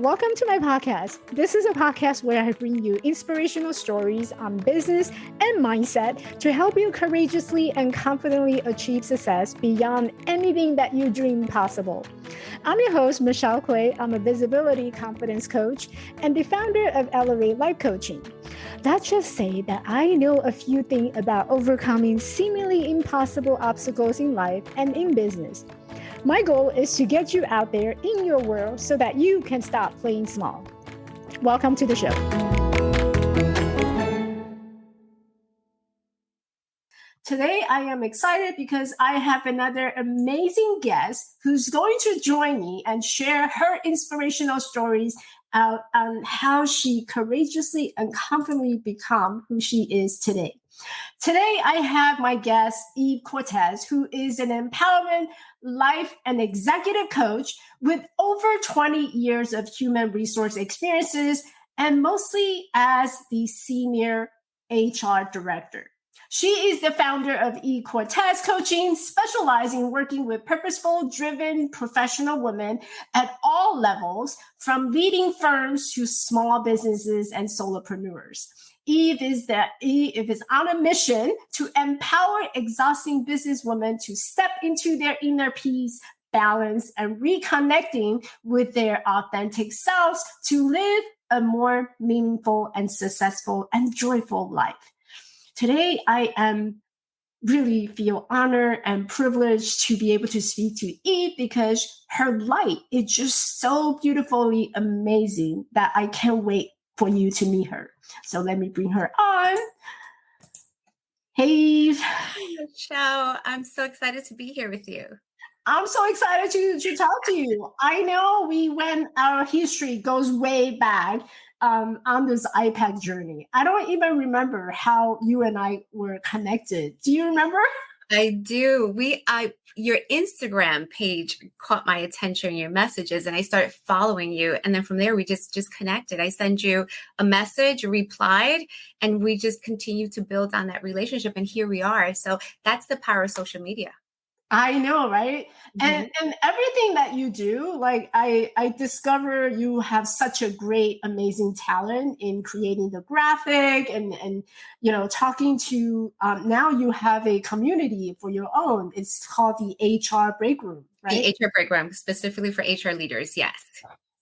welcome to my podcast. This is a podcast where I bring you inspirational stories on business and mindset to help you courageously and confidently achieve success beyond anything that you dream possible. I'm your host, Michelle Quay. I'm a visibility confidence coach and the founder of Elevate Life Coaching. Let's just say that I know a few things about overcoming seemingly impossible obstacles in life and in business. My goal is to get you out there in your world so that you can stop playing small. Welcome to the show. Today, I am excited because I have another amazing guest who's going to join me and share her inspirational stories out on how she courageously and confidently become who she is today. Today, I have my guest, Eve Cortes, who is an empowerment, life, and executive coach with over 20 years of human resource experiences and mostly as the senior HR director. She is the founder of Eve Cortes Coaching, specializing in working with purposeful, driven professional women at all levels, from leading firms to small businesses and solopreneurs. Eve is on a mission to empower exhausting businesswomen to step into their inner peace, balance, and reconnecting with their authentic selves to live a more meaningful and successful and joyful life. Today, I am really feel honored and privileged to be able to speak to Eve because her light is just so beautifully amazing that I can't wait for you to meet her. So let me bring her on. Hey, Eve. Hi, Michelle. I'm so excited to be here with you. I'm so excited to talk to you. I know our history goes way back on this iPad journey. I don't even remember how you and I were connected. Do you remember? I do. Your Instagram page caught my attention, your messages, and I started following you. And then from there, we just connected. I sent you a message, replied, and we just continued to build on that relationship. And here we are. So that's the power of social media. I know, right? Mm-hmm. And everything that you do, like I discover you have such a great, amazing talent in creating the graphic and talking to, now you have a community for your own. It's called the HR Break Room, right? The HR Break Room, specifically for HR leaders, yes.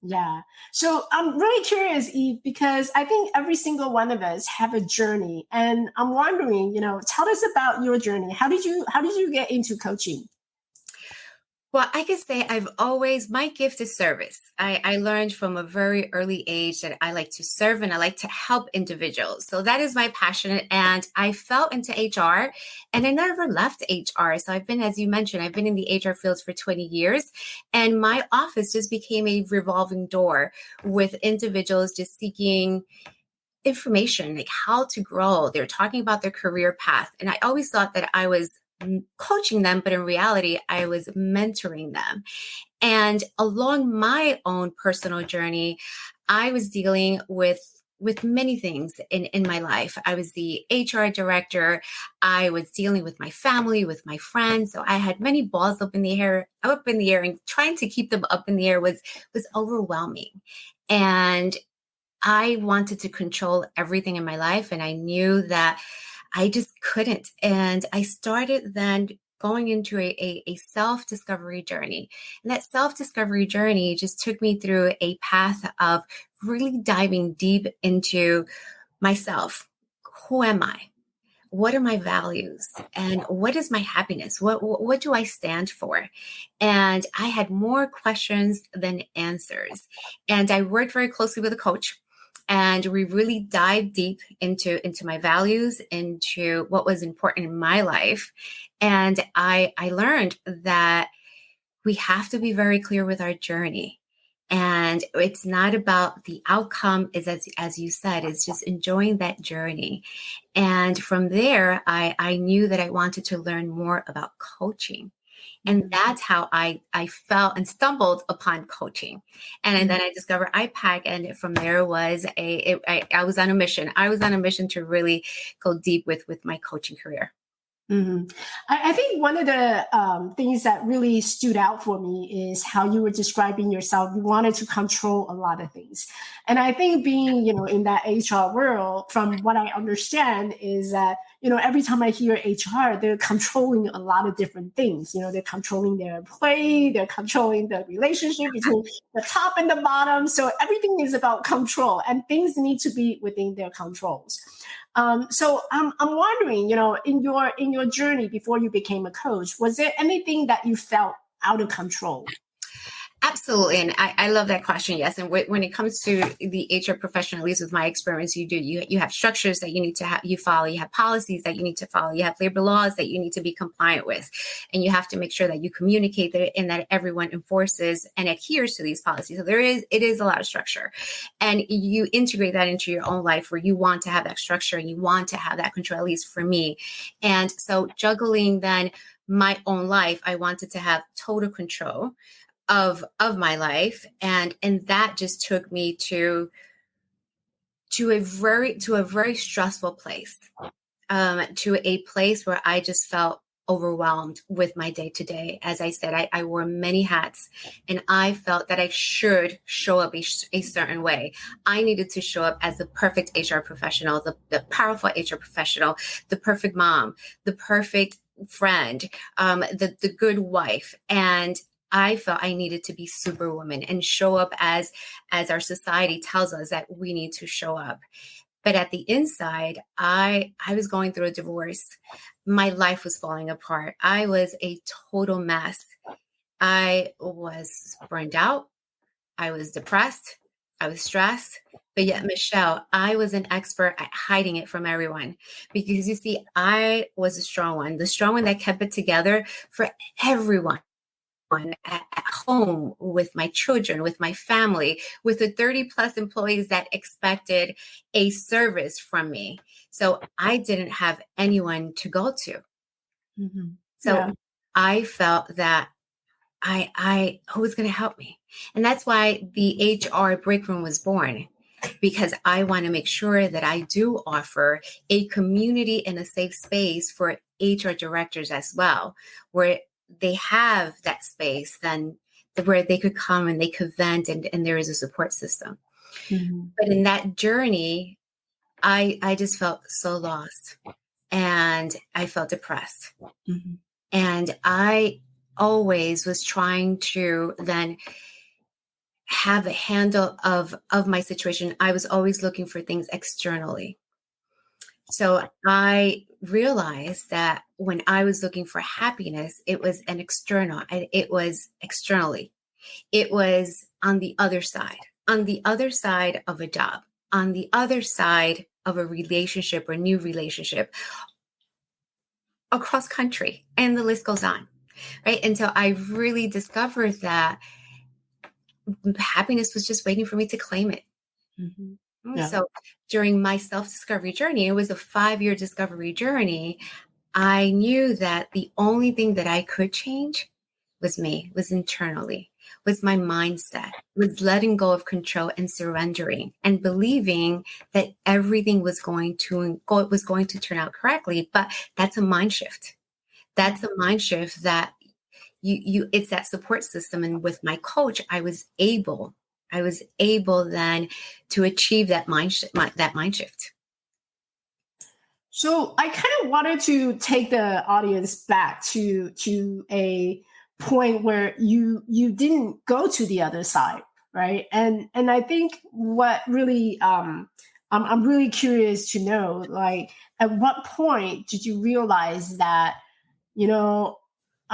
Yeah. So I'm really curious, Eve, because I think every single one of us have a journey, and I'm wondering, tell us about your journey. How did you get into coaching? Well, I can say my gift is service. I learned from a very early age that I like to serve and I like to help individuals. So that is my passion. And I fell into HR and I never left HR. So as you mentioned, I've been in the HR fields for 20 years and my office just became a revolving door with individuals just seeking information, like how to grow. They're talking about their career path. And I always thought that I was coaching them, but in reality, I was mentoring them. And along my own personal journey, I was dealing with many things in my life. I was the HR director. I was dealing with my family, with my friends. So I had many balls up in the air, and trying to keep them up in the air was overwhelming. And I wanted to control everything in my life. And I knew that I just couldn't. And I started then going into a self-discovery journey. And that self-discovery journey just took me through a path of really diving deep into myself. Who am I? What are my values? And what is my happiness? What do I stand for? And I had more questions than answers. And I worked very closely with a coach. And we really dived deep into my values, into what was important in my life. And I learned that we have to be very clear with our journey. And it's not about the outcome, as you said, it's just enjoying that journey. And from there, I knew that I wanted to learn more about coaching. And that's how I fell and stumbled upon coaching. And then I discovered IPAC. And from there I was on a mission. I was on a mission to really go deep with my coaching career. Mm-hmm. I think one of the things that really stood out for me is how you were describing yourself. You wanted to control a lot of things. And I think being, in that HR world, from what I understand is that, every time I hear HR, they're controlling a lot of different things. They're controlling their employee, they're controlling the relationship between the top and the bottom. So everything is about control, and things need to be within their controls. So I'm wondering, in your journey before you became a coach, was there anything that you felt out of control? Absolutely. And I love that question. Yes. And when it comes to the HR professional, at least with my experience, you have structures that you need to you follow. You have policies that you need to follow. You have labor laws that you need to be compliant with. And you have to make sure that you communicate that and that everyone enforces and adheres to these policies. So it is a lot of structure, and you integrate that into your own life where you want to have that structure and you want to have that control, at least for me. And so juggling then my own life, I wanted to have total control of my life, and that just took me to a very stressful place, to a place where I just felt overwhelmed with my day to day. As I said, I wore many hats, and I felt that I should show up a certain way. I needed to show up as the perfect HR professional, the powerful HR professional, the perfect mom, the perfect friend, the good wife. And I felt I needed to be superwoman and show up as our society tells us that we need to show up. But at the inside, I was going through a divorce. My life was falling apart. I was a total mess. I was burned out. I was depressed. I was stressed. But yet, Michelle, I was an expert at hiding it from everyone, because you see, I was the strong one that kept it together for everyone. At home, with my children, with my family, with the 30 plus employees that expected a service from me. So I didn't have anyone to go to. Mm-hmm. So Yeah. I felt that who was going to help me? And that's why the HR break room was born, because I want to make sure that I do offer a community and a safe space for HR directors as well, where they have that space then where they could come and they could vent, and there is a support system. Mm-hmm. But in that journey, I just felt so lost, and I felt depressed. Mm-hmm. And I always was trying to then have a handle of my situation. I was always looking for things externally. So I realized that when I was looking for happiness, it was it was externally. It was on the other side of a job, on the other side of a relationship or new relationship, across country, and the list goes on, right? Until I really discovered that happiness was just waiting for me to claim it. Mm-hmm. Yeah. So during my self-discovery journey, it was a 5-year discovery journey. I knew that the only thing that I could change was me, was internally, was my mindset, was letting go of control and surrendering and believing that everything was going to turn out correctly. But that's a mind shift. That's a mind shift that it's that support system. And with my coach, I was able then to achieve that mind shift. So I kind of wanted to take the audience back to a point where you didn't go to the other side, right? And I think what really I'm really curious to know, like, at what point did you realize that,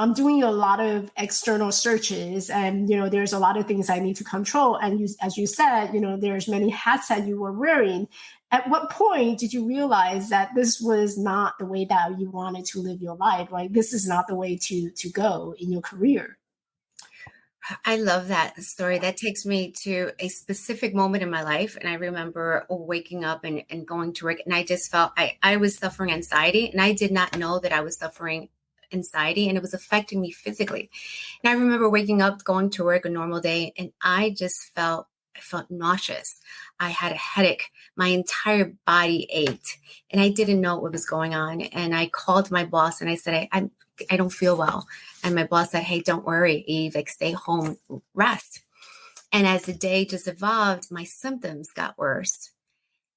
I'm doing a lot of external searches, and there's a lot of things I need to control, and as you said, there's many hats that you were wearing. At what point did you realize that this was not the way that you wanted to live your life, right? This is not the way to go in your career. I love that story. That takes me to a specific moment in my life. And I remember waking up and going to work, and I just felt I was suffering anxiety, and I did not know that I was suffering anxiety, and it was affecting me physically. And I remember waking up, going to work a normal day, and I felt nauseous. I had a headache. My entire body ached, and I didn't know what was going on. And I called my boss and I said, I don't feel well. And my boss said, hey, don't worry, Eve, like stay home, rest. And as the day just evolved, my symptoms got worse.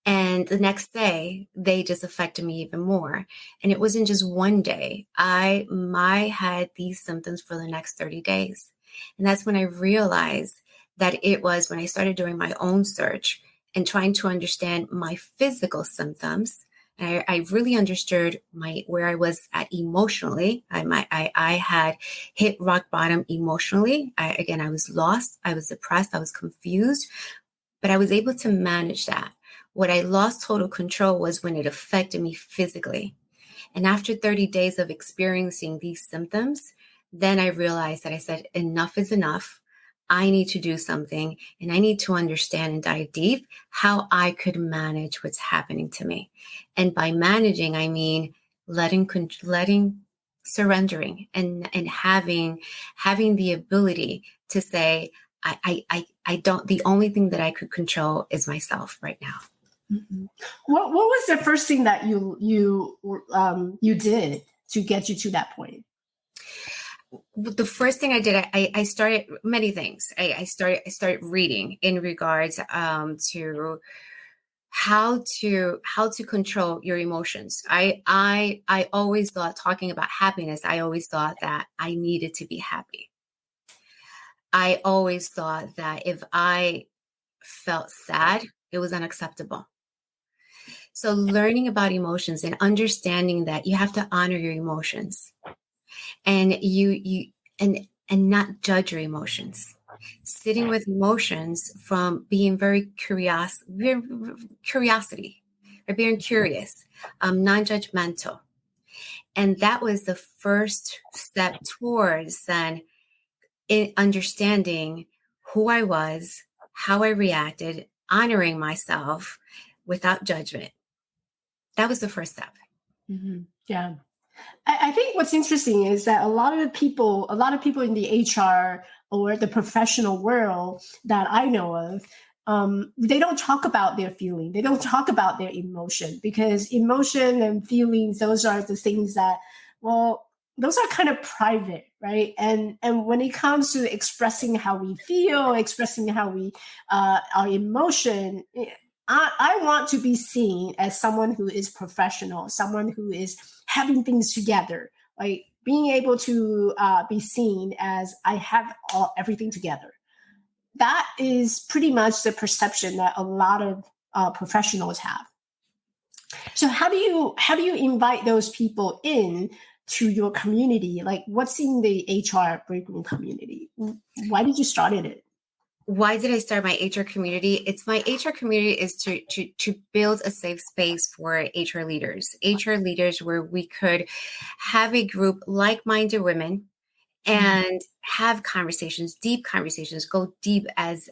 And the next day, they just affected me even more. And it wasn't just one day. I had these symptoms for the next 30 days. And that's when I realized that it was when I started doing my own search and trying to understand my physical symptoms. And I really understood where I was at emotionally. I had hit rock bottom emotionally. I was lost. I was depressed. I was confused, but I was able to manage that. What I lost total control was when it affected me physically. And after 30 days of experiencing these symptoms, then I realized that I said, enough is enough. I need to do something, and I need to understand and dive deep how I could manage what's happening to me. And by managing, I mean surrendering and having the ability to say, I don't, the only thing that I could control is myself right now. Mm-hmm. What was the first thing that you did to get you to that point? The first thing I did, I started many things. I started reading in regards to how to control your emotions. I always thought, talking about happiness, I always thought that I needed to be happy. I always thought that if I felt sad, it was unacceptable. So learning about emotions and understanding that you have to honor your emotions, and and not judge your emotions. Sitting with emotions from being very curiosity, or being curious, non-judgmental. And that was the first step towards then in understanding who I was, how I reacted, honoring myself without judgment. That was the first step. Mm-hmm. Yeah. I think what's interesting is that a lot of people in the HR or the professional world that I know of, they don't talk about their feeling. They don't talk about their emotion, because emotion and feelings, those are the things that, well, those are kind of private, right? And when it comes to expressing how we feel, expressing how we our emotion, I want to be seen as someone who is professional, someone who is having things together, like being able to be seen as I have everything together. That is pretty much the perception that a lot of professionals have. So how do you invite those people in to your community? Like, what's in the HR break room community? Why did you start it? Why did I start my HR community? It's my HR community is to build a safe space for HR leaders where we could have a group like-minded women and have conversations, deep conversations, go deep as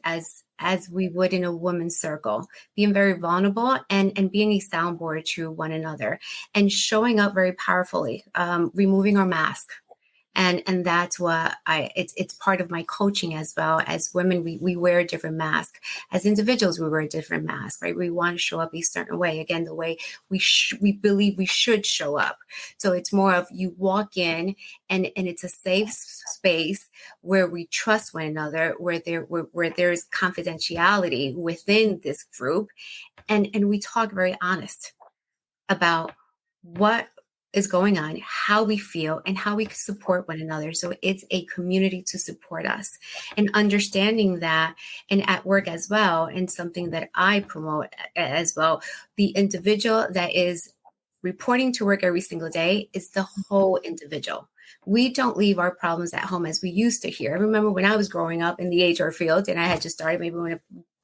we would in a woman's circle, being very vulnerable and being a soundboard to one another and showing up very powerfully, removing our mask. And that's what it's part of my coaching as well. As women, we wear a different mask. As individuals, we wear a different mask, right? We want to show up a certain way. Again, the way we believe we should show up. So it's more of you walk in and it's a safe space where we trust one another, where there's confidentiality within this group. And we talk very honest about what is going on, how we feel, and how we support one another. So it's a community to support us, and understanding that, and at work as well, and something that I promote as well, the individual that is reporting to work every single day is the whole individual. We don't leave our problems at home as we used to hear. I remember when I was growing up in the HR field, and I had just started maybe when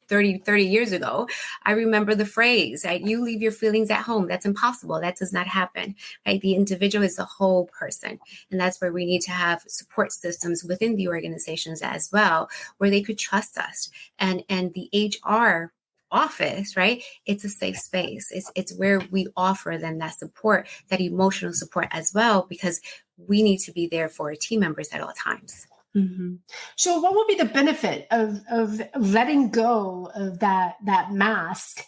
30 years ago, I remember the phrase, right? You leave your feelings at home. That's impossible. That does not happen, right? The individual is the whole person. And that's where we need to have support systems within the organizations as well, where they could trust us. And the HR office, right? It's a safe space. It's where we offer them that support, that emotional support as well, because we need to be there for our team members at all times. Mhm. So what would be the benefit of letting go of that mask,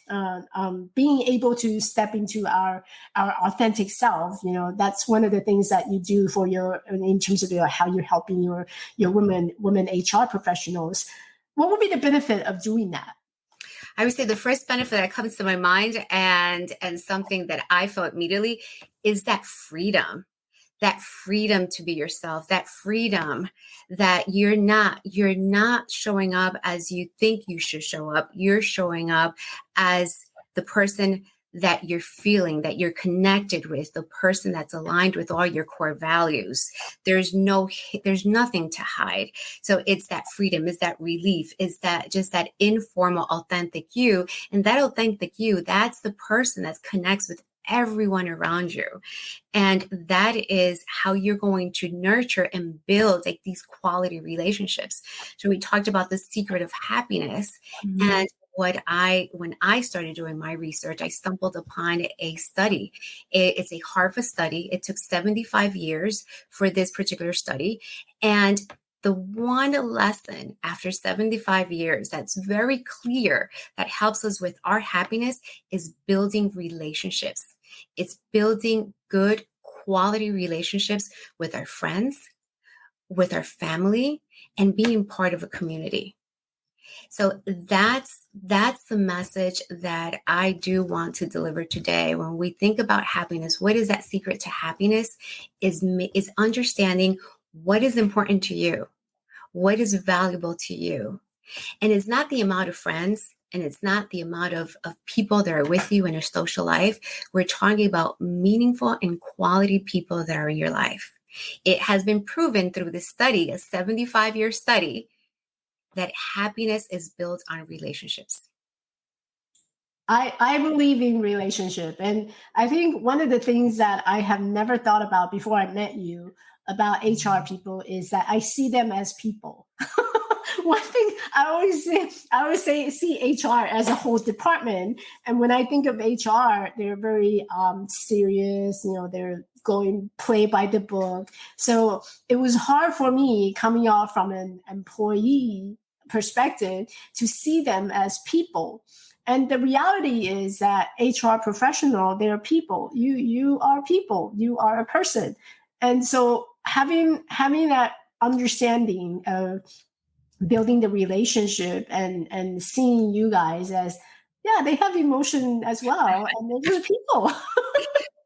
being able to step into our authentic self? That's one of the things that you do for in terms of how you're helping your women HR professionals. What would be the benefit of doing that? I would say the first benefit that comes to my mind and something that I felt immediately is that freedom to be yourself, that freedom that you're not showing up as you think you should show up. You're showing up as the person that you're feeling, that you're connected with, the person that's aligned with all your core values. There's nothing to hide. So it's that freedom, it's that relief, it's that just that informal, authentic you. And that authentic you, that's the person that connects with everyone around you. And that is how you're going to nurture and build like these quality relationships. So we talked about the secret of happiness. Mhm. And when I started doing my research, I stumbled upon a study. It's a Harvard study. It took 75 years for this particular study. And the one lesson after 75 years that's very clear that helps us with our happiness is building relationships. It's building good quality relationships with our friends, with our family, and being part of a community. So that's the message that I do want to deliver today. When we think about happiness, what is that secret to happiness? Is understanding what is important to you, what is valuable to you. And it's not the amount of friends and it's not the amount of people that are with you in your social life. We're talking about meaningful and quality people that are in your life. It has been proven through this study, a 75-year study, that happiness is built on relationships. I believe in relationship. And I think one of the things that I have never thought about before I met you about HR people is that I see them as people. One thing I always say, see HR as a whole department. And when I think of HR, they're very serious, they're going play by the book. So it was hard for me coming off from an employee perspective to see them as people. And the reality is that HR professional, they're people. You are people. You are a person. And so having that understanding of building the relationship and seeing you guys as, yeah, they have emotion as well, and they're just people.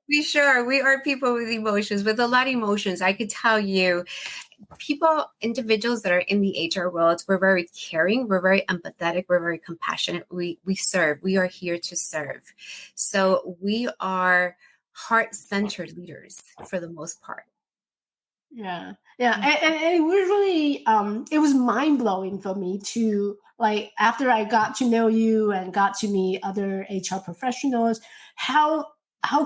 We are people with emotions, with a lot of emotions. I could tell you, individuals that are in the HR world, we're very caring, we're very empathetic, we're very compassionate. We serve. We are here to serve. So we are heart-centered leaders for the most part. Yeah. And it was really it was mind-blowing for me to, like, after I got to know you and got to meet other HR professionals, how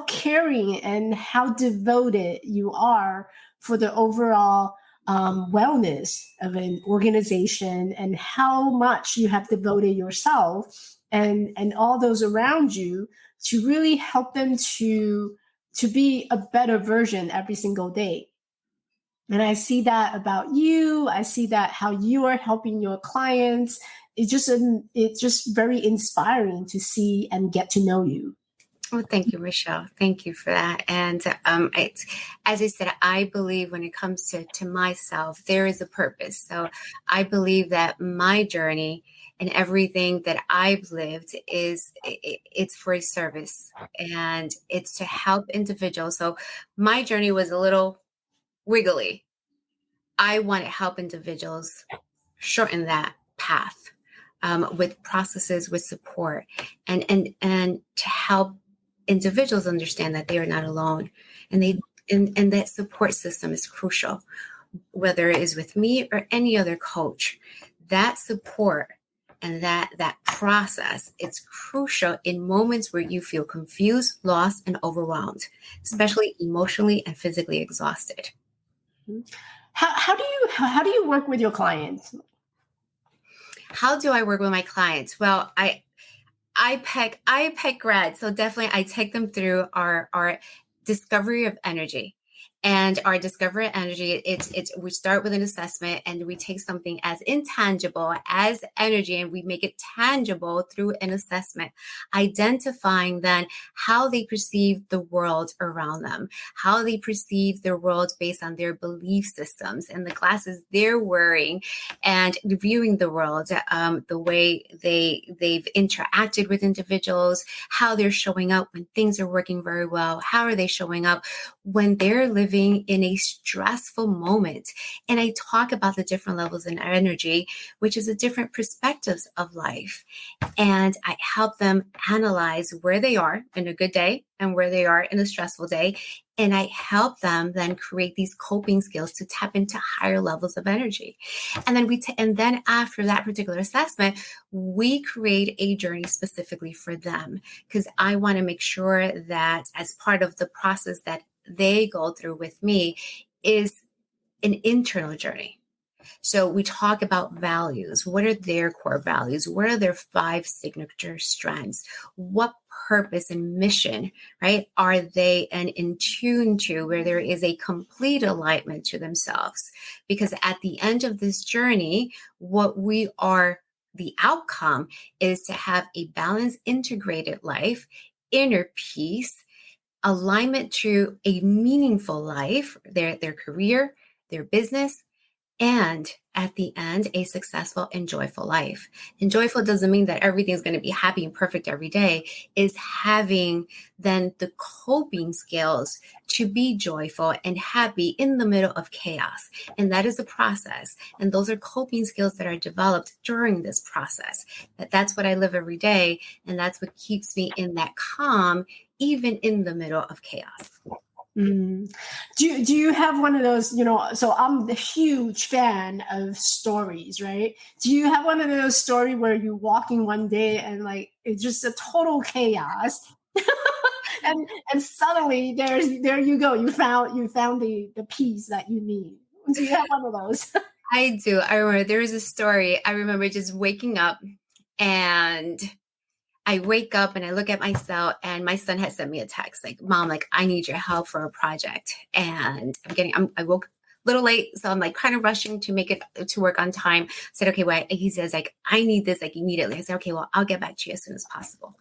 caring and how devoted you are for the overall wellness of an organization, and how much you have devoted yourself and all those around you to really help them to be a better version every single day. And I see that about you. I see that how you are helping your clients. It's just very inspiring to see and get to know you. Well, thank you, Michelle. Thank you for that. And as I said, I believe when it comes to myself, there is a purpose. So I believe that my journey and everything that I've lived it's for a service, and it's to help individuals. So my journey was a little wiggly. I want to help individuals shorten that path with processes, with support, and to help individuals understand that they are not alone, and and that support system is crucial, whether it is with me or any other coach. That support and that process, it's crucial in moments where you feel confused, lost, and overwhelmed, especially emotionally and physically exhausted. How do you work with your clients? How do I work with my clients? Well, I peg grads, so definitely I take them through our discovery of energy. And our Discover Energy, we start with an assessment and we take something as intangible as energy and we make it tangible through an assessment, identifying then how they perceive the world around them, how they perceive their world based on their belief systems and the glasses they're wearing, and viewing the world, the way they've interacted with individuals, how they're showing up when things are working very well, how are they showing up when they're living in a stressful moment. And I talk about the different levels in energy, which is the different perspectives of life. And I help them analyze where they are in a good day and where they are in a stressful day. And I help them then create these coping skills to tap into higher levels of energy. And then and then after that particular assessment, we create a journey specifically for them, because I want to make sure that as part of the process that they go through with me is an internal journey. So we talk about values. What are their core values? What are their 5 signature strengths? What purpose and mission, right, are they in tune to, where there is a complete alignment to themselves? Because at the end of this journey, the outcome is to have a balanced, integrated life, inner peace, alignment to a meaningful life, their career, their business, and at the end, a successful and joyful life. And joyful doesn't mean that everything's going to be happy and perfect every day. Is having then the coping skills to be joyful and happy in the middle of chaos. And that is a process. And those are coping skills that are developed during this process. That's what I live every day. And that's what keeps me in that calm, even in the middle of chaos. Mm. Do you have one of those, so I'm the huge fan of stories, right? Do you have one of those stories where you're walking one day and like it's just a total chaos and suddenly there you go, you found the peace that you need? Do you have one of those? I do. I remember there was a story. I remember just waking up, and I wake up and I look at my cell, and my son had sent me a text like, "Mom, like I need your help for a project." And I woke a little late. So I'm like kind of rushing to make it to work on time. I said, "Okay, well," he says like, "I need this like immediately." I said, "Okay, well, I'll get back to you as soon as possible."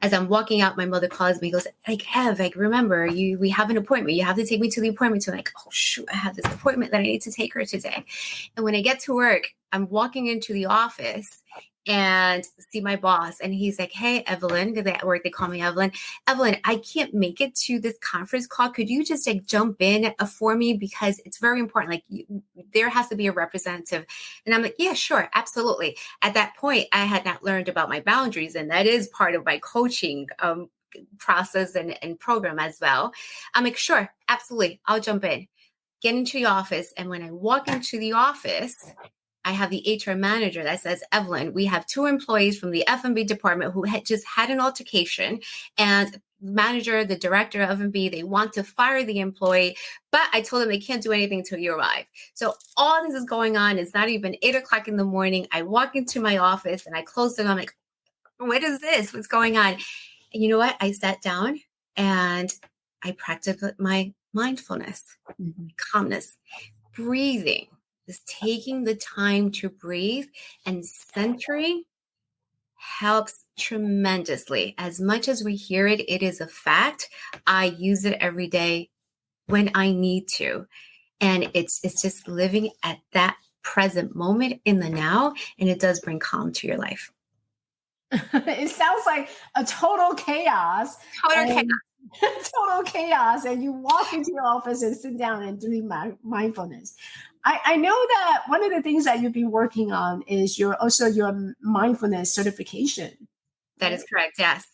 As I'm walking out, my mother calls me, goes like, "Ev, like, remember we have an appointment. You have to take me to the appointment." So I'm like, "Oh shoot, I have this appointment that I need to take her today." And when I get to work, I'm walking into the office and see my boss, and he's like, "Hey, Evelyn," because at work they call me Evelyn. "Evelyn, I can't make it to this conference call. Could you just like jump in for me, because it's very important. Like there has to be a representative." And I'm like, "Yeah, sure, absolutely." At that point, I had not learned about my boundaries, and that is part of my coaching process and program as well. I'm like, "Sure, absolutely, I'll jump in." Get into the office, and when I walk into the office, I have the HR manager that says, "Evelyn, we have 2 employees from the F&B department who had just had an altercation, and manager, the director of F&B, they want to fire the employee, but I told them they can't do anything until you arrive." So all this is going on. It's not even 8:00 in the morning. I walk into my office and I close it. I'm like, "What is this? What's going on?" And you know what? I sat down and I practiced my mindfulness, calmness, breathing. Is taking the time to breathe and centering helps tremendously. As much as we hear it, it is a fact. I use it every day when I need to. And it's just living at that present moment in the now, and it does bring calm to your life. It sounds like a total chaos. Total chaos. Total chaos, and you walk into your office and sit down and do mindfulness. I know that one of the things that you've been working on is your mindfulness certification. That is correct. Yes.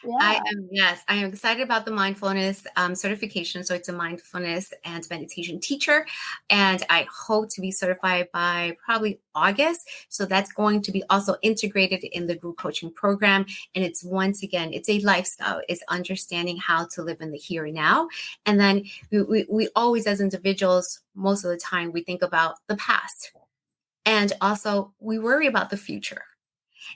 Yeah. I am excited about the mindfulness certification. So it's a mindfulness and meditation teacher, and I hope to be certified by probably August. So that's going to be also integrated in the group coaching program. And it's, once again, it's a lifestyle. It's understanding how to live in the here and now. And then we always, as individuals, most of the time, we think about the past, and also we worry about the future.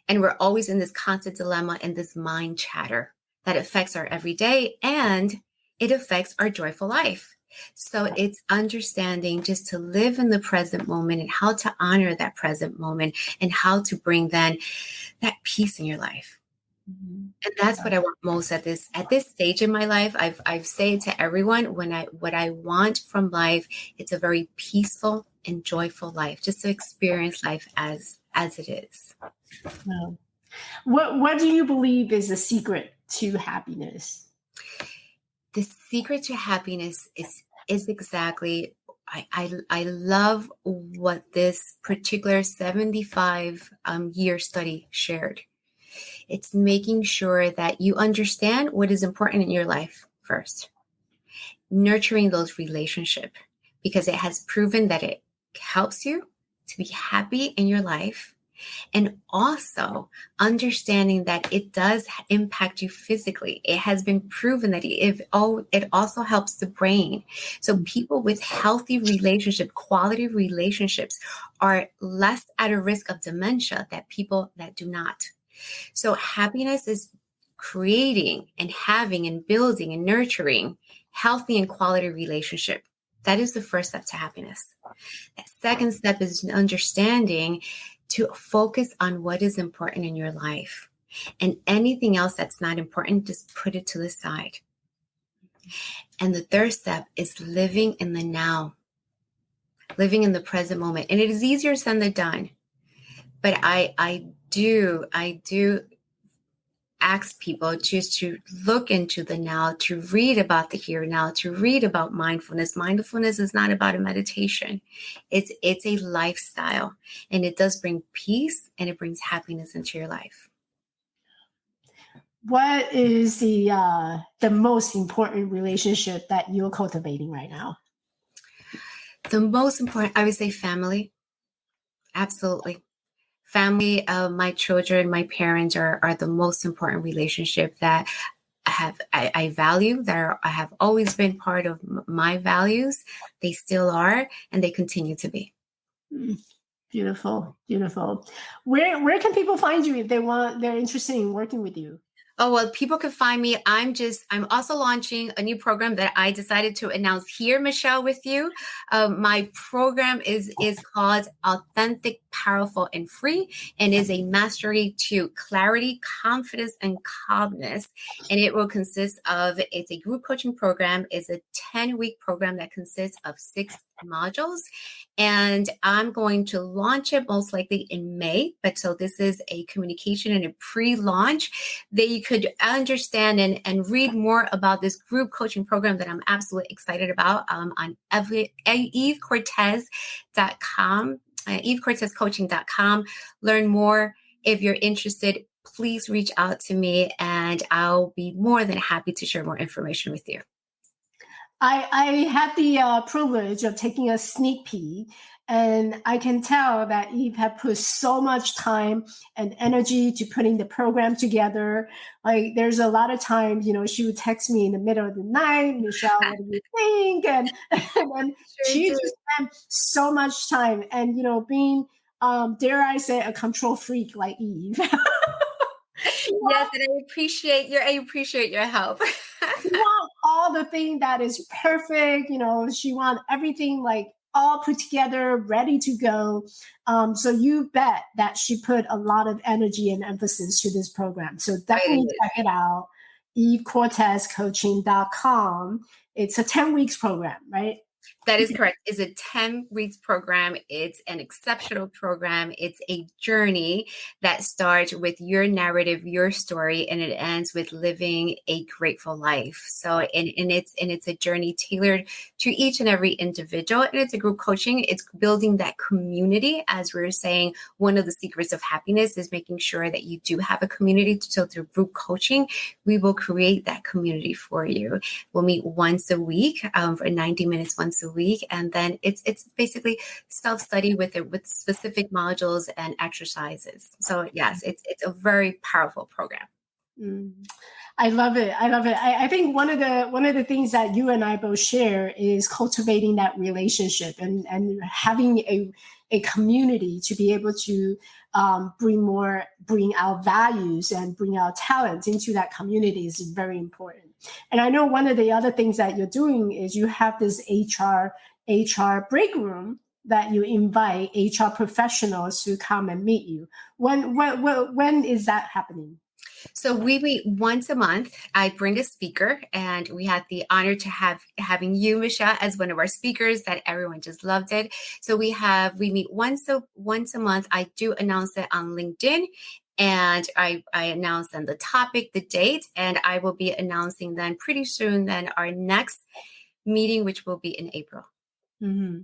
And we're always in this constant dilemma and this mind chatter that affects our everyday, and it affects our joyful life. So it's understanding just to live in the present moment and how to honor that present moment and how to bring then that peace in your life. Mhm. And that's what I want most at this stage in my life. I've said to everyone what I want from life, it's a very peaceful and joyful life, just to experience life as it is. Wow. What do you believe is the secret to happiness? The secret to happiness is exactly I love what this particular 75 year study shared. It's making sure that you understand what is important in your life first, nurturing those relationships, because it has proven that it helps you to be happy in your life. And also understanding that it does impact you physically. It has been proven that it also helps the brain. So people with healthy quality relationships are less at a risk of dementia than people that do not. So happiness is creating and having and building and nurturing healthy and quality relationship. That is the first step to happiness. That second step is understanding to focus on what is important in your life. And anything else that's not important, just put it to the side. And the third step is living in the now, living in the present moment. And it is easier said than done. But I do ask people just to look into the now, to read about the here now, to read about mindfulness. Mindfulness is not about a meditation. It's a lifestyle, and it does bring peace and it brings happiness into your life. What is the most important relationship that you're cultivating right now? The most important, I would say, family. Absolutely. Family, my children, my parents are the most important relationship that I value, that I have always been part of my values. They still are, and they continue to be. Beautiful, beautiful. Where can people find you if they're interested in working with you? Oh, well, people can find me. I'm also launching a new program that I decided to announce here, Michelle, with you. My program is called Authentic, Powerful, and Free, and is a mastery to clarity, confidence, and calmness. And it will consist of, it's a group coaching program. It's a 10-week program that consists of 6 modules. And I'm going to launch it most likely in May. But so this is a communication and a pre-launch that you could understand and read more about this group coaching program that I'm absolutely excited about on EveCortes.com, EveCortesCoaching.com. Learn more. If you're interested, please reach out to me and I'll be more than happy to share more information with you. I had the privilege of taking a sneak peek, and I can tell that Eve had put so much time and energy to putting the program together. Like, there's a lot of times, she would text me in the middle of the night, Michelle, what do you think? And she just spent so much time. And, being, dare I say, a control freak like Eve. Yes, and I appreciate your help. She want all the thing that is perfect. She want everything like all put together, ready to go. So you bet that she put a lot of energy and emphasis to this program. So definitely check it out. EveCortesCoaching.com. It's a 10 weeks program, right? That is correct. It's a 10 weeks program. It's an exceptional program. It's a journey that starts with your narrative, your story, and it ends with living a grateful life. So, and it's a journey tailored to each and every individual. And it's a group coaching. It's building that community. As we were saying, one of the secrets of happiness is making sure that you do have a community. So through group coaching, we will create that community for you. We'll meet once a week for 90 minutes once a week, and then it's basically self-study with specific modules and exercises. So yes, it's a very powerful program. I love it. I think one of the things that you and I both share is cultivating that relationship and having a community to be able to bring our values and bring our talents into that community is very important. And I know one of the other things that you're doing is you have this HR break room that you invite HR professionals to come and meet you. When is that happening? So we meet once a month. I bring a speaker, and we had the honor to having you, Michelle, as one of our speakers. That everyone just loved it. So we meet once a month. I do announce it on LinkedIn, and I announce then the topic, the date, and I will be announcing then pretty soon then our next meeting, which will be in April. Mm-hmm.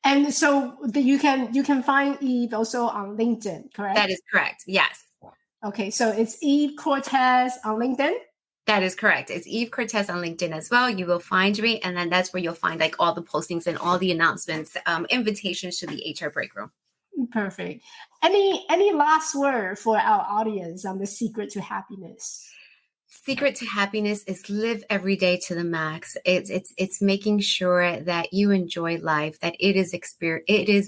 And so you can find Eve also on LinkedIn, correct? That is correct. Yes. Okay, so it's Eve Cortes on LinkedIn? That is correct. It's Eve Cortes on LinkedIn as well. You will find me, and then that's where you'll find like all the postings and all the announcements, invitations to the HR break room. Perfect. Any last word for our audience on the secret to happiness? Secret to happiness is live every day to the max. It's making sure that you enjoy life, that it is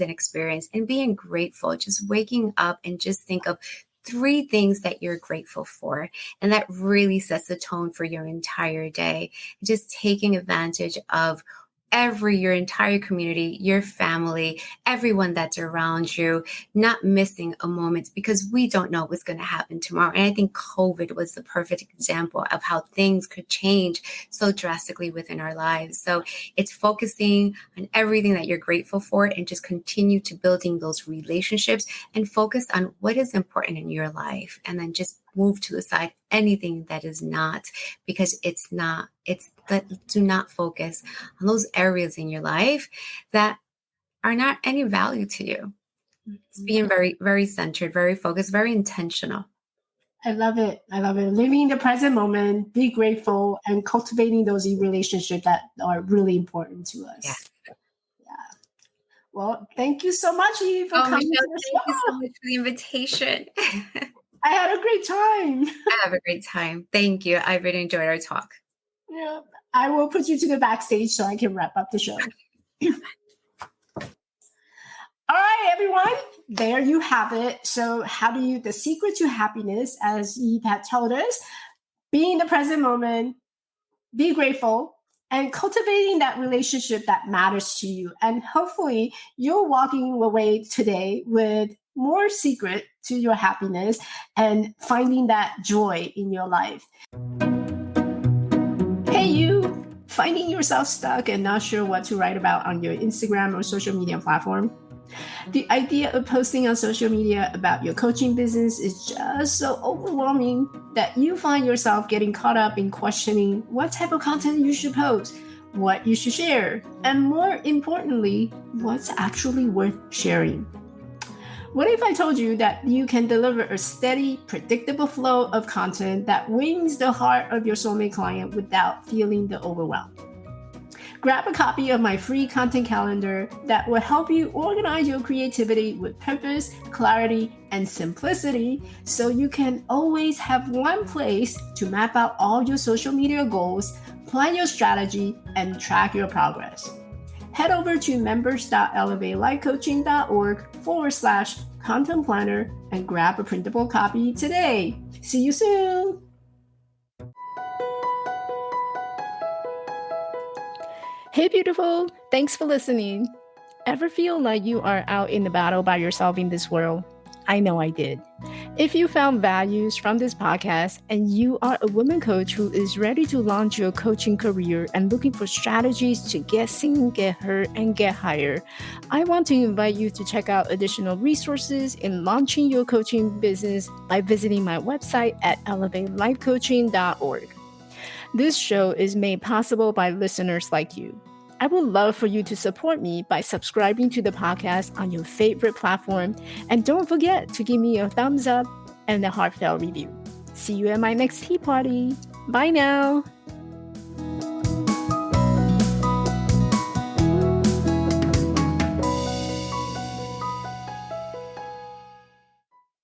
an experience, and being grateful. Just waking up and just think of 3 things that you're grateful for. And that really sets the tone for your entire day. Just taking advantage of your entire community, your family, everyone that's around you, not missing a moment, because we don't know what's going to happen tomorrow. And I think COVID was the perfect example of how things could change so drastically within our lives. So it's focusing on everything that you're grateful for and just continue to building those relationships and focus on what is important in your life, and then just move to the side anything that is not, because do not focus on those areas in your life that are not any value to you. It's being very, very centered, very focused, very intentional. I love it. Living in the present moment, be grateful, and cultivating those relationships that are really important to us. Yes. Yeah. Well, thank you so much, Eve, for coming Michelle, to the show. thank you so much for the invitation. I had a great time. I have a great time. Thank you. I really enjoyed our talk. Yeah. I will put you to the backstage so I can wrap up the show. All right, everyone. There you have it. So the secret to happiness, as Eve had told us, be in the present moment, be grateful, and cultivating that relationship that matters to you. And hopefully you're walking away today with more secret to your happiness and finding that joy in your life. Hey, you finding yourself stuck and not sure what to write about on your Instagram or social media platform? The idea of posting on social media about your coaching business is just so overwhelming that you find yourself getting caught up in questioning what type of content you should post, what you should share, and more importantly, what's actually worth sharing. What if I told you that you can deliver a steady, predictable flow of content that wins the heart of your soulmate client without feeling the overwhelm? Grab a copy of my free content calendar that will help you organize your creativity with purpose, clarity, and simplicity, so you can always have one place to map out all your social media goals, plan your strategy, and track your progress. Head over to members.elevatelifecoaching.org/content planner and grab a printable copy today. See you soon. Hey, beautiful. Thanks for listening. Ever feel like you are out in the battle by yourself in this world? I know I did. If you found values from this podcast and you are a woman coach who is ready to launch your coaching career and looking for strategies to get seen, get heard, and get hired, I want to invite you to check out additional resources in launching your coaching business by visiting my website at elevatelifecoaching.org. This show is made possible by listeners like you. I would love for you to support me by subscribing to the podcast on your favorite platform. And don't forget to give me a thumbs up and a heartfelt review. See you at my next tea party. Bye now.